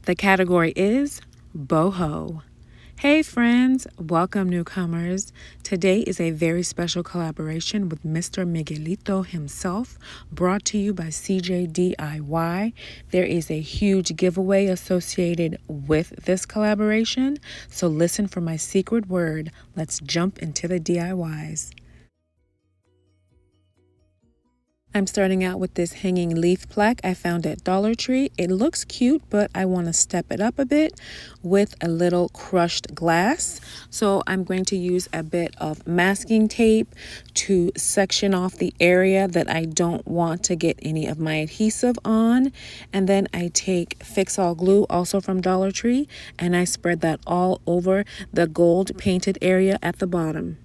The category is Boho. Hey friends, welcome newcomers. Today is a very special collaboration with Mr. Miguelito himself, brought to you by CJ DIY. There is a huge giveaway associated with this collaboration, so listen for my secret word. Let's jump into the DIYs. I'm starting out with this hanging leaf plaque I found at Dollartree. It looks cute, but I want to step it up a bit with a little crushed glass. So I'm going to use a bit of masking tape to section off the area that I don't want to get any of my adhesive on. And then I take Fix All glue, also from Dollar Tree, and I spread that all over the gold painted area at the bottom.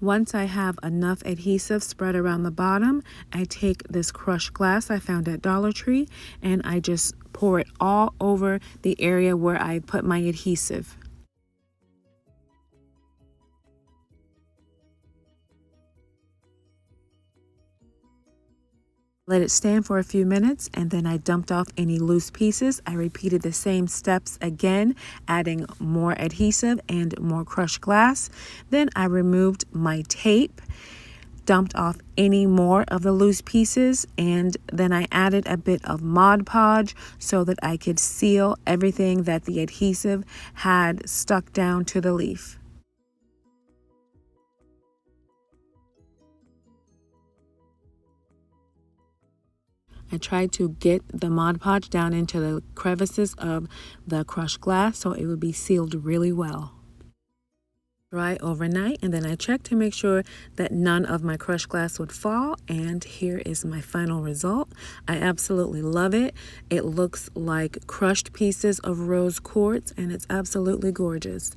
Once I have enough adhesive spread around the bottom, I take this crushed glass I found at Dollar Tree and I just pour it all over the area where I put my adhesive. Let it stand for a few minutes and then I dumped off any loose pieces. I repeated the same steps again, adding more adhesive and more crushed glass. Then I removed my tape, dumped off any more of the loose pieces, and then I added a bit of Mod Podge so that I could seal everything that the adhesive had stuck down to the leaf. I tried to get the Mod Podge down into the crevices of the crushed glass so it would be sealed really well. Dry overnight, and then I checked to make sure that none of my crushed glass would fall, and here is my final result. I absolutely love it. It looks like crushed pieces of rose quartz and it's absolutely gorgeous.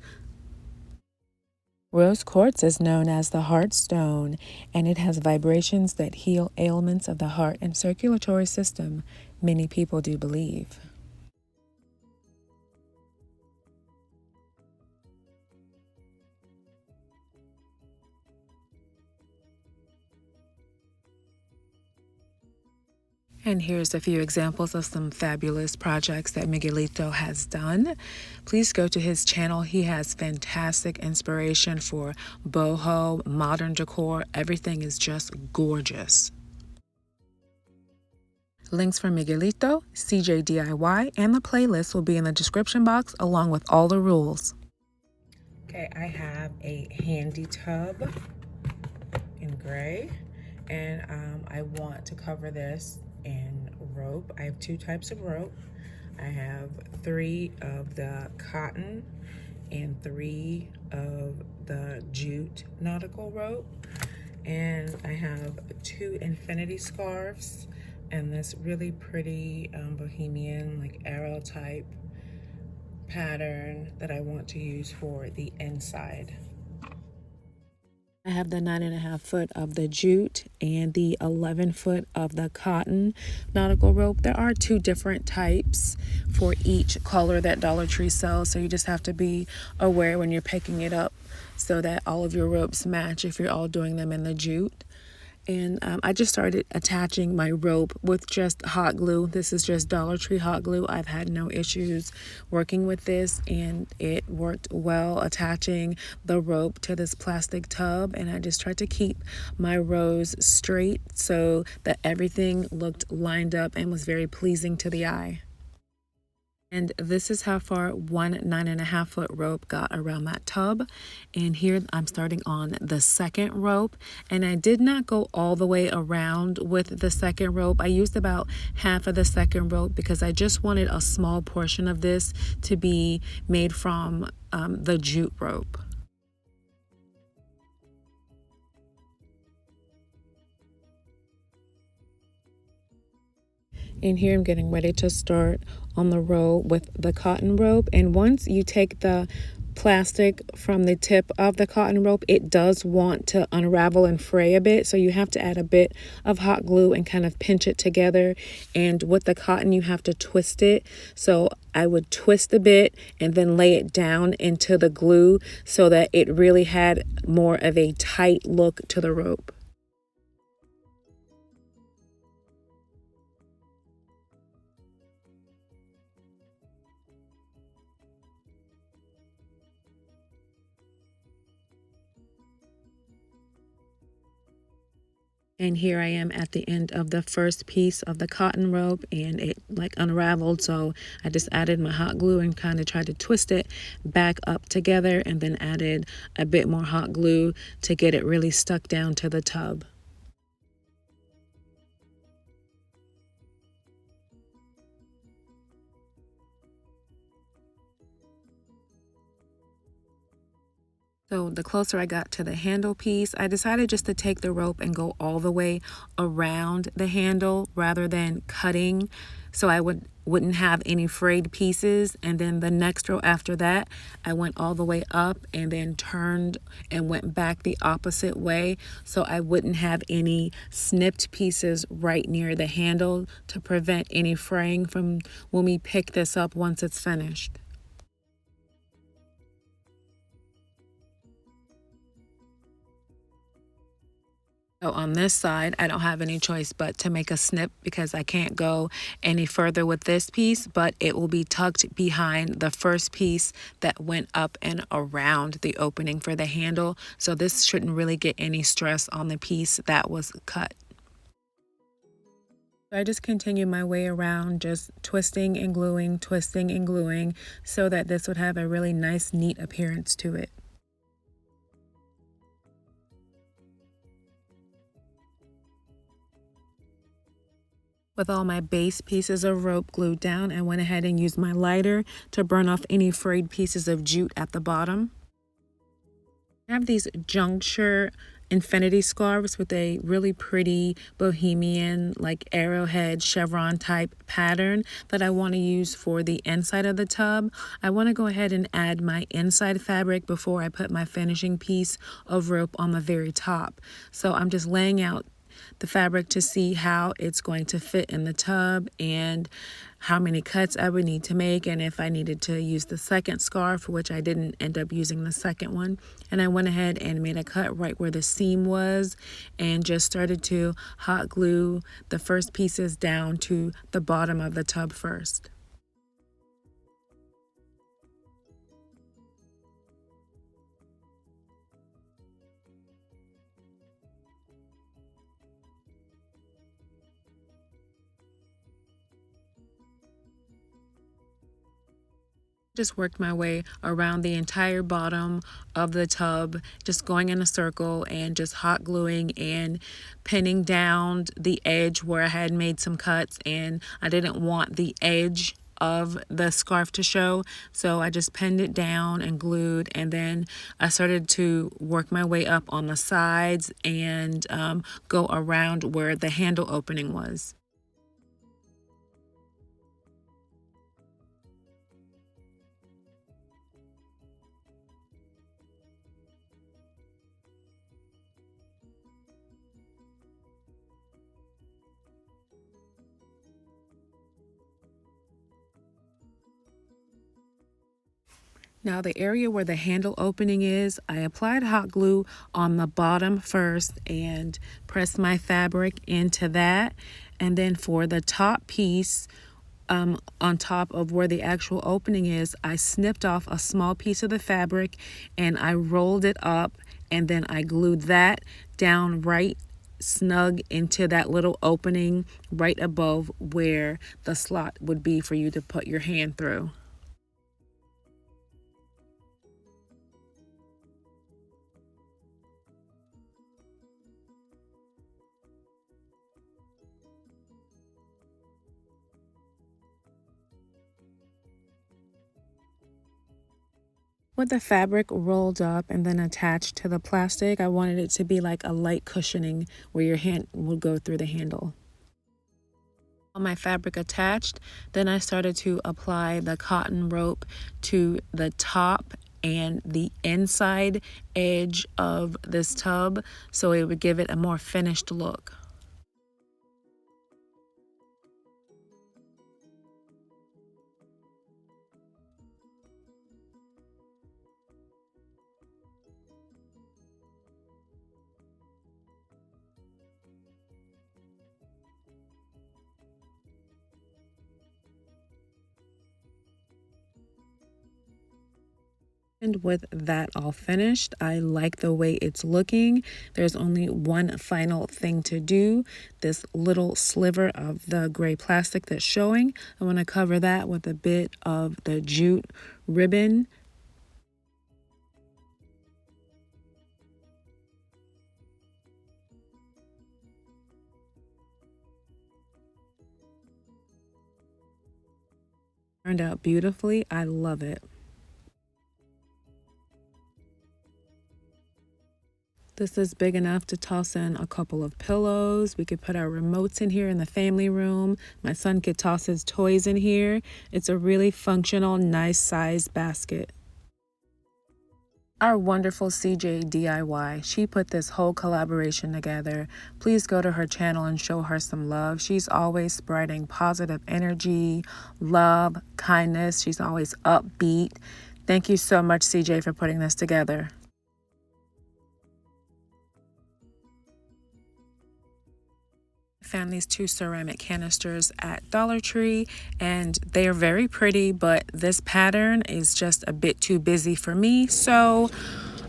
Rose quartz is known as the heart stone, and it has vibrations that heal ailments of the heart and circulatory system, many people do believe. And here's a few examples of some fabulous projects that Miguelito has done. Please go to his channel. He has fantastic inspiration for boho, modern decor. Everything is just gorgeous. Links for Miguelito, CJ DIY, and the playlist will be in the description box along with all the rules. Okay, I have a handy tub in gray, and I want to cover this in rope. I have two types of rope. I have 3 of the cotton and 3 of the jute nautical rope, and I have 2 infinity scarves and this really pretty bohemian like arrow type pattern that I want to use for the inside. I have the 9.5 foot of the jute and the 11 foot of the cotton nautical rope. There are 2 different types for each color that Dollar Tree sells, so you just have to be aware when you're picking it up so that all of your ropes match if you're all doing them in the jute. And I just started attaching my rope with just hot glue. This is just Dollar Tree hot glue. I've had no issues working with this, and it worked well attaching the rope to this plastic tub. And I just tried to keep my rows straight so that everything looked lined up and was very pleasing to the eye. And this is how far one 9.5 foot rope got around that tub. And here I'm starting on the second rope. And I did not go all the way around with the second rope. I used about half of the second rope because I just wanted a small portion of this to be made from the jute rope. And here I'm getting ready to start on the row with the cotton rope. And once you take the plastic from the tip of the cotton rope, it does want to unravel and fray a bit, so you have to add a bit of hot glue and kind of pinch it together. And with the cotton, you have to twist it, so I would twist a bit and then lay it down into the glue so that it really had more of a tight look to the rope. And here I am at the end of the first piece of the cotton rope, and it like unraveled. So I just added my hot glue and kind of tried to twist it back up together, and then added a bit more hot glue to get it really stuck down to the tub. So the closer I got to the handle piece, I decided just to take the rope and go all the way around the handle rather than cutting, so I wouldn't have any frayed pieces. And then the next row after that, I went all the way up and then turned and went back the opposite way, so I wouldn't have any snipped pieces right near the handle to prevent any fraying from when we pick this up once it's finished. So on this side, I don't have any choice but to make a snip because I can't go any further with this piece, but it will be tucked behind the first piece that went up and around the opening for the handle. So this shouldn't really get any stress on the piece that was cut. I just continue my way around, just twisting and gluing, so that this would have a really nice, neat appearance to it. With all my base pieces of rope glued down, I went ahead and used my lighter to burn off any frayed pieces of jute at the bottom. I have these juncture infinity scarves with a really pretty bohemian like arrowhead chevron type pattern that I want to use for the inside of the tub. I want to go ahead and add my inside fabric before I put my finishing piece of rope on the very top. So I'm just laying out the fabric to see how it's going to fit in the tub and how many cuts I would need to make, and if I needed to use the second scarf, which I didn't end up using the second one. And I went ahead and made a cut right where the seam was and just started to hot glue the first pieces down to the bottom of the tub first. Just worked my way around the entire bottom of the tub, just going in a circle and just hot gluing and pinning down the edge where I had made some cuts, and I didn't want the edge of the scarf to show, so I just pinned it down and glued, and then I started to work my way up on the sides and go around where the handle opening was. Now the area where the handle opening is, I applied hot glue on the bottom first and pressed my fabric into that. And then for the top piece, on top of where the actual opening is, I snipped off a small piece of the fabric and I rolled it up, and then I glued that down right snug into that little opening right above where the slot would be for you to put your hand through. With the fabric rolled up and then attached to the plastic, I wanted it to be like a light cushioning where your hand would go through the handle. On my fabric attached, then I started to apply the cotton rope to the top and the inside edge of this tub so it would give it a more finished look. And with that all finished, I like the way it's looking. There's only one final thing to do. This little sliver of the gray plastic that's showing, I want to cover that with a bit of the jute ribbon. Turned out beautifully. I love it. This is big enough to toss in a couple of pillows. We could put our remotes in here in the family room. My son could toss his toys in here. It's a really functional, nice size basket. Our wonderful CJ DIY, she put this whole collaboration together. Please go to her channel and show her some love. She's always spreading positive energy, love, kindness. She's always upbeat. Thank you so much, CJ, for putting this together. Found these two ceramic canisters at Dollartree, and they are very pretty, but this pattern is just a bit too busy for me. So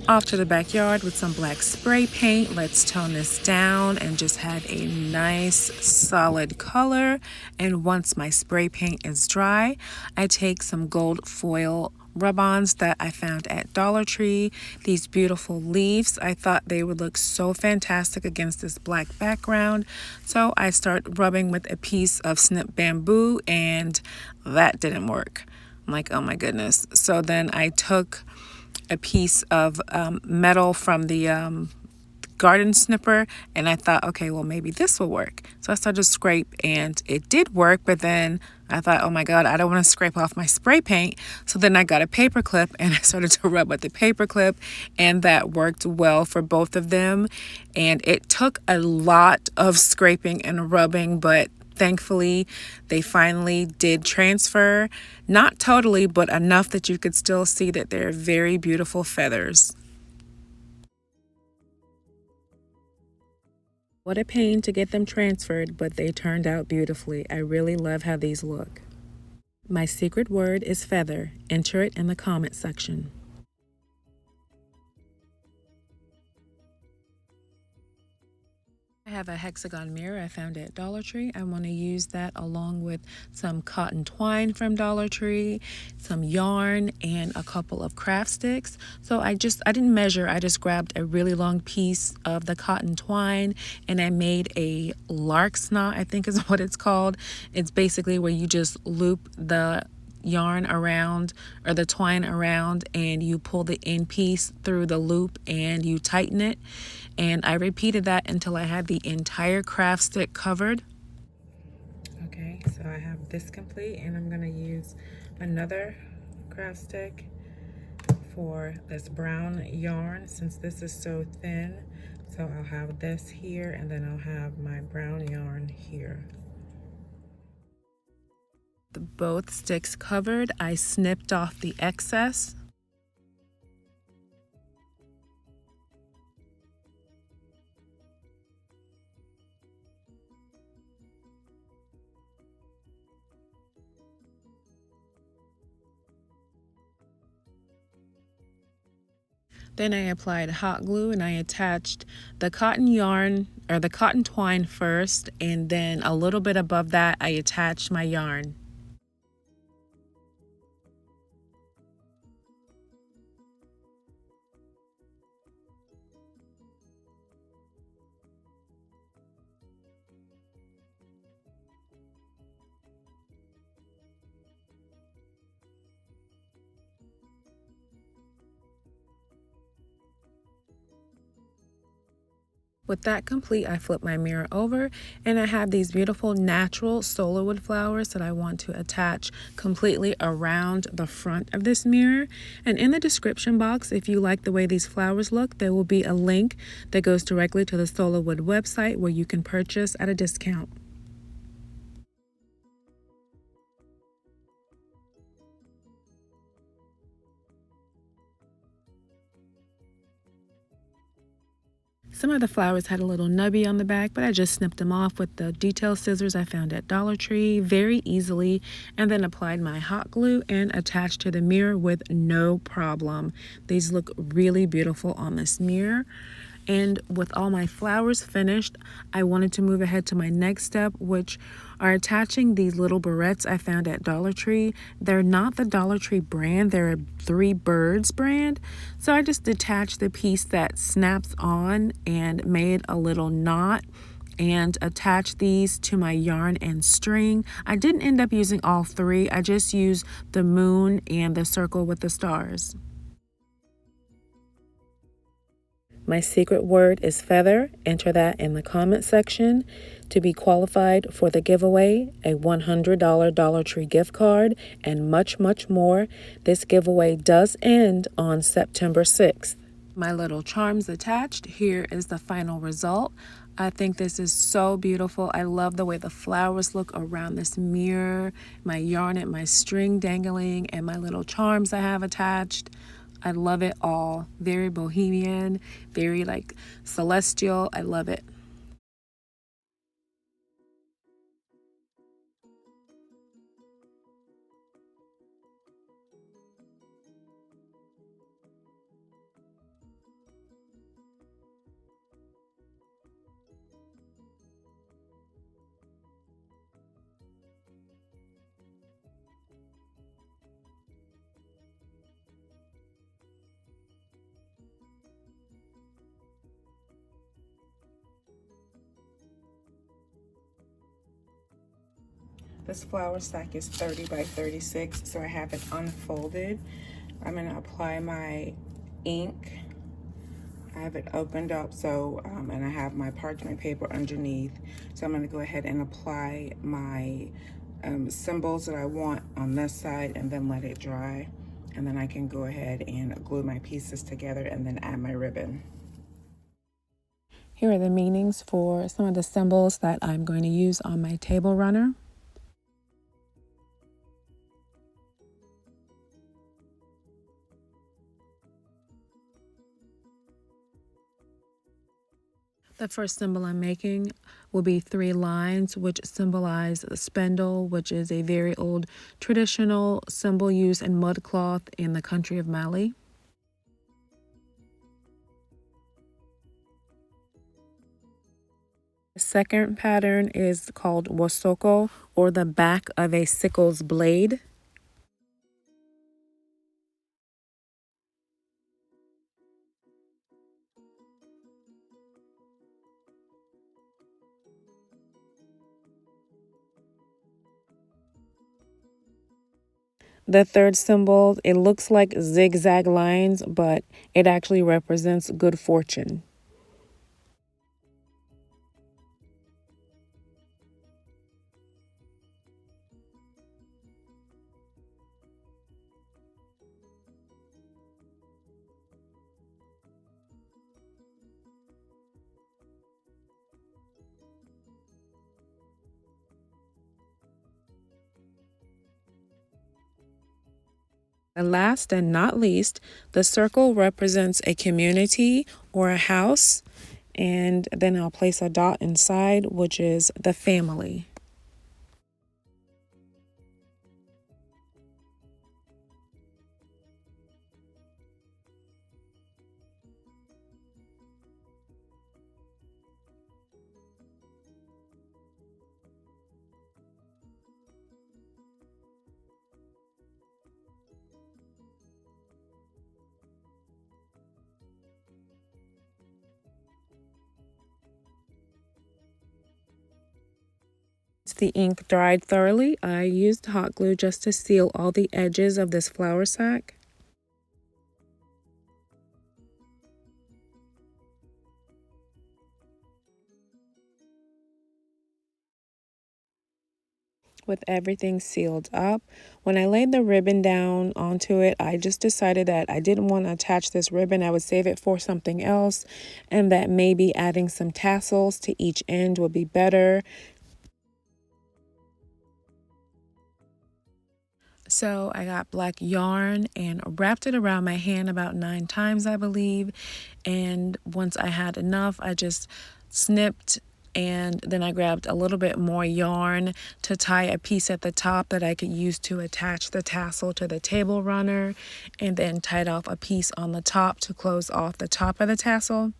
off to the backyard with some black spray paint. Let's tone this down and just have a nice solid color. And once my spray paint is dry, I take some gold foil rub-ons that I found at Dollar Tree. These beautiful leaves, I thought they would look so fantastic against this black background. So I start rubbing with a piece of snip bamboo, and that didn't work. I'm like, oh my goodness. So then I took a piece of metal from the garden snipper, and I thought, okay, well, maybe this will work. So I started to scrape, and it did work, but then I thought, oh my God, I don't want to scrape off my spray paint. So then I got a paper clip and I started to rub with the paper clip, and that worked well for both of them. And it took a lot of scraping and rubbing, but thankfully they finally did transfer. Not totally, but enough that you could still see that they're very beautiful feathers. What a pain to get them transferred, but they turned out beautifully. I really love how these look. My secret word is feather. Enter it in the comment section. I have a hexagon mirror I found at Dollar Tree. I want to use that along with some cotton twine from Dollar Tree, some yarn, and a couple of craft sticks. So I didn't measure. I just grabbed a really long piece of the cotton twine and I made a lark's knot, I think is what it's called. It's basically where you just loop the yarn around or the twine around and you pull the end piece through the loop and you tighten it. And I repeated that until I had the entire craft stick covered. Okay, so I have this complete, and I'm going to use another craft stick for this brown yarn since this is so thin. So I'll have this here, and then I'll have my brown yarn here. Both sticks covered, I snipped off the excess. Then I applied hot glue and I attached the cotton yarn or the cotton twine first, and then a little bit above that I attached my yarn. With that complete, I flip my mirror over and I have these beautiful natural solar wood flowers that I want to attach completely around the front of this mirror. And in the description box, if you like the way these flowers look, there will be a link that goes directly to the solar wood website where you can purchase at a discount. Some of the flowers had a little nubby on the back, but I just snipped them off with the detail scissors I found at Dollartree very easily, and then applied my hot glue and attached to the mirror with no problem. These look really beautiful on this mirror. And with all my flowers finished, I wanted to move ahead to my next step, which are attaching these little barrettes I found at Dollar Tree. They're not the Dollar Tree brand, they're a Three Birds brand. So I just detached the piece that snaps on and made a little knot and attach these to my yarn and string. I didn't end up using all three. I just used the moon and the circle with the stars. My secret word is feather. Enter that in the comment section to be qualified for the giveaway, a $100 Dollar Tree gift card, and much, much more. This giveaway does end on September 6th. My little charms attached. Here is the final result. I think this is so beautiful. I love the way the flowers look around this mirror, my yarn and my string dangling, and my little charms I have attached. I love it all. Very bohemian, very like celestial. I love it. This flower stack is 30 by 36, so I have it unfolded. I'm gonna apply my ink. I have it opened up, so and I have my parchment paper underneath. So I'm gonna go ahead and apply my symbols that I want on this side and then let it dry. And then I can go ahead and glue my pieces together and then add my ribbon. Here are the meanings for some of the symbols that I'm going to use on my table runner. The first symbol I'm making will be 3 lines, which symbolize the spindle, which is a very old traditional symbol used in mud cloth in the country of Mali. The second pattern is called wasoko, or the back of a sickle's blade. The third symbol, it looks like zigzag lines, but it actually represents good fortune. And last and not least, the circle represents a community or a house, and then I'll place a dot inside, which is the family. The ink dried thoroughly, I used hot glue just to seal all the edges of this flour sack. With everything sealed up, when I laid the ribbon down onto it, I just decided that I didn't want to attach this ribbon. I would save it for something else, and that maybe adding some tassels to each end would be better. So I got black yarn and wrapped it around my hand about 9 times, I believe. And once I had enough, I just snipped, and then I grabbed a little bit more yarn to tie a piece at the top that I could use to attach the tassel to the table runner, and then tied off a piece on the top to close off the top of the tassel.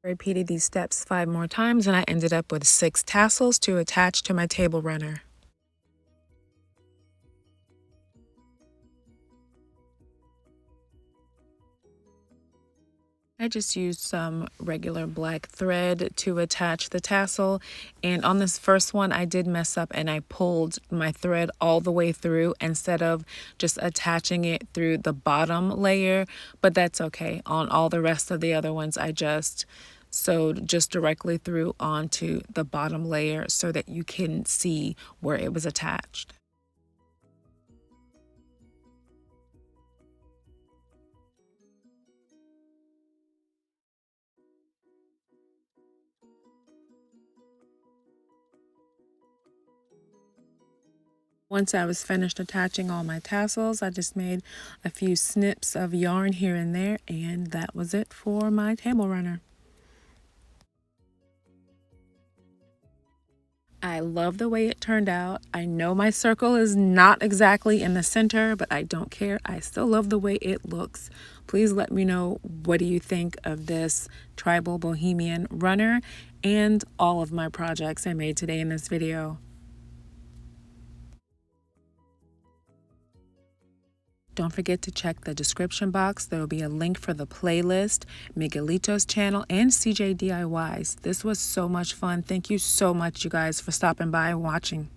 I repeated these steps 5 more times, and I ended up with 6 tassels to attach to my table runner. I just used some regular black thread to attach the tassel, and on this first one I did mess up and I pulled my thread all the way through instead of just attaching it through the bottom layer, but that's okay. On all the rest of the other ones I just sewed just directly through onto the bottom layer so that you can see where it was attached. Once I was finished attaching all my tassels, I just made a few snips of yarn here and there, and that was it for my table runner. I love the way it turned out. I know my circle is not exactly in the center, but I don't care. I still love the way it looks. Please let me know, what do you think of this tribal bohemian runner and all of my projects I made today in this video. Don't forget to check the description box. There will be a link for the playlist, Miguelito's channel, and CJ DIYs. This was so much fun. Thank you so much, you guys, for stopping by and watching.